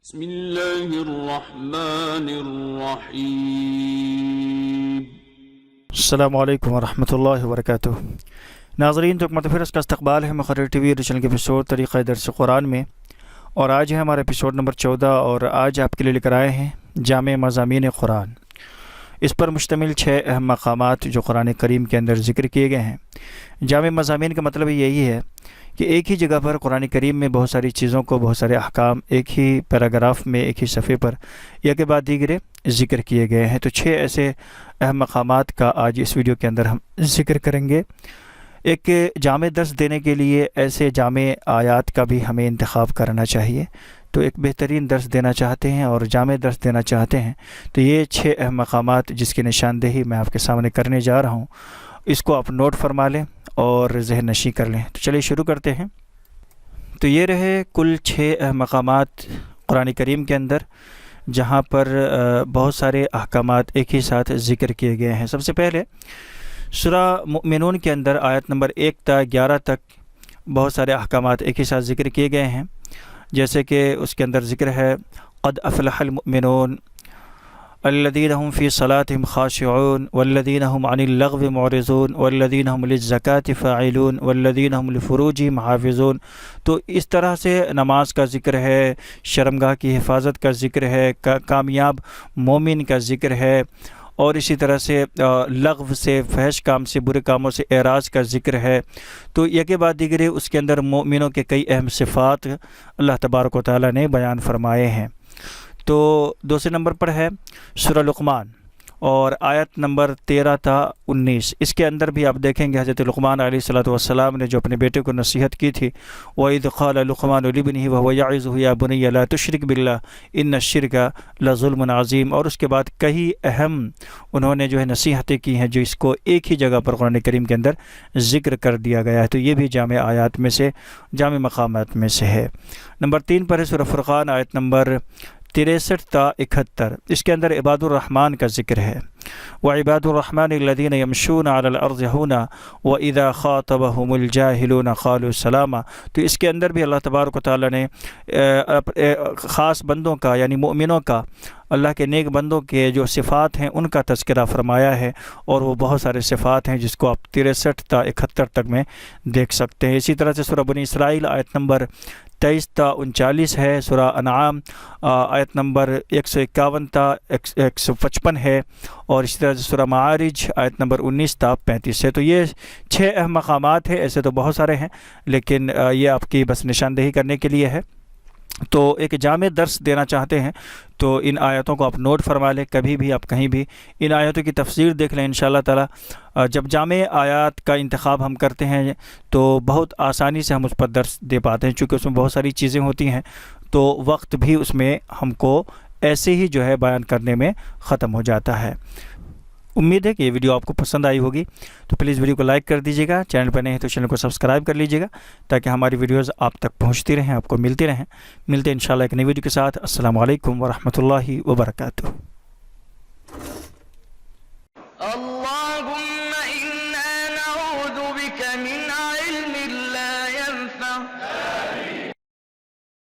بسم اللہ الرحمن الرحیم۔ السلام علیکم ورحمۃ اللہ وبرکاتہ۔ ناظرین، تو متفرس کا استقبال ہے مقرر ٹی وی چینل کے ایپیسوڈ طریقہ درس قرآن میں، اور آج ہے ہمارا ایپیسوڈ نمبر 14، اور آج آپ کے لیے لے کر آئے ہیں جامع مضامین قرآن۔ اس پر مشتمل 6 اہم مقامات جو قرآن کریم کے اندر ذکر کیے گئے ہیں۔ جامع مضامین کا مطلب یہی ہے کہ ایک ہی جگہ پر قرآن کریم میں بہت ساری چیزوں کو، بہت سارے احکام ایک ہی پیراگراف میں، ایک ہی صفحے پر یا کے بعد دیگرے ذکر کیے گئے ہیں۔ تو 6 ایسے اہم مقامات کا آج اس ویڈیو کے اندر ہم ذکر کریں گے۔ ایک جامع درس دینے کے لیے ایسے جامع آیات کا بھی ہمیں انتخاب کرنا چاہیے۔ تو ایک بہترین درس دینا چاہتے ہیں اور جامع درس دینا چاہتے ہیں تو یہ 6 اہم مقامات جس کی نشاندہی میں آپ کے سامنے کرنے جا رہا ہوں، اس کو آپ نوٹ فرما لیں اور ذہن نشی کر لیں۔ تو چلیے شروع کرتے ہیں۔ تو یہ رہے کل 6 اہم مقامات قرآن کریم کے اندر جہاں پر بہت سارے احکامات ایک ہی ساتھ ذکر کیے گئے ہیں۔ سب سے پہلے سورہ مؤمنون کے اندر آیت نمبر 1 تا 11 تک بہت سارے احکامات ایک ہی ساتھ ذکر کیے گئے ہیں، جیسے کہ اس کے اندر ذکر ہے قد افلح المؤمنون الذین هم فی صلاتهم خاشعون والذین هم عن اللغو معرضون والذین هم للزکاة فاعلون والذین هم لفروجهم حافظون۔ تو اس طرح سے نماز کا ذکر ہے، شرمگاہ کی حفاظت کا ذکر ہے، کامیاب مومن کا ذکر ہے، اور اسی طرح سے لغو سے، فحش کام سے، برے کاموں سے اعراض کا ذکر ہے۔ تو یہ کے بعد دیگرے اس کے اندر مومنوں کے کئی اہم صفات اللہ تبارک و تعالیٰ نے بیان فرمائے ہیں۔ تو دوسرے نمبر پر ہے سورہ لقمان اور آیت نمبر 13 تا 19۔ اس کے اندر بھی آپ دیکھیں گے حضرت لقمان علیہ السلام نے جو اپنے بیٹے کو نصیحت کی تھی، وَإِذْ قَالَ لُقْمَانُ لِابْنِهِ وَهُوَ يَعِظُهُ يَا بُنَيَّ لَا تُشْرِكْ بِاللَّهِ إِنَّ الشِّرْكَ لَظُلْمٌ عَظِيمٌ۔ اور اس کے بعد کئی اہم انہوں نے جو ہے نصیحتیں کی ہیں جو اس کو ایک ہی جگہ پر قرآن کریم کے اندر ذکر کر دیا گیا ہے۔ تو یہ بھی جامع آیات میں سے، جامع مقامات میں سے ہے۔ نمبر 3 پر ہے سورہ فرقان آیت نمبر 63 تا 71۔ اس کے اندر عباد الرحمن کا ذکر ہے، وعباد الرحمن الذین یمشون علی الارض ہونا واذا خاطبهم الجاہلون قالوا سلاما۔ تو اس کے اندر بھی اللہ تبارک و تعالیٰ نے خاص بندوں کا، یعنی مؤمنوں کا، اللہ کے نیک بندوں کے جو صفات ہیں ان کا تذکرہ فرمایا ہے، اور وہ بہت سارے صفات ہیں جس کو آپ 63 تا 71 تک میں دیکھ سکتے ہیں۔ اسی طرح سے سورہ بنی اسرائیل آیت نمبر 23 تا 39 ہے، سورہ انعام آیت نمبر 151 تا 155 ہے، اور اسی طرح سے سورہ معارج آیت نمبر 19 تا 35 ہے۔ تو یہ 6 اہم مقامات ہیں، ایسے تو بہت سارے ہیں لیکن یہ آپ کی بس نشاندہی کرنے کے لیے ہے۔ تو ایک جامع درس دینا چاہتے ہیں تو ان آیتوں کو آپ نوٹ فرما لیں، کبھی بھی آپ کہیں بھی ان آیتوں کی تفسیر دیکھ لیں انشاءاللہ تعالی۔ جب جامع آیات کا انتخاب ہم کرتے ہیں تو بہت آسانی سے ہم اس پر درس دے پاتے ہیں، چونکہ اس میں بہت ساری چیزیں ہوتی ہیں تو وقت بھی اس میں ہم کو ایسے ہی جو ہے بیان کرنے میں ختم ہو جاتا ہے۔ امید ہے کہ یہ ویڈیو آپ کو پسند آئی ہوگی، تو پلیز ویڈیو کو لائک کر دیجیے گا، چینل پر نئے ہیں تو چینل کو سبسکرائب کر لیجیے گا تاکہ ہماری ویڈیوز آپ تک پہنچتی رہیں، آپ کو ملتی رہیں۔ ملتے ہیں انشاءاللہ ایک نئی ویڈیو کے ساتھ۔ السلام علیکم ورحمۃ اللہ وبرکاتہ۔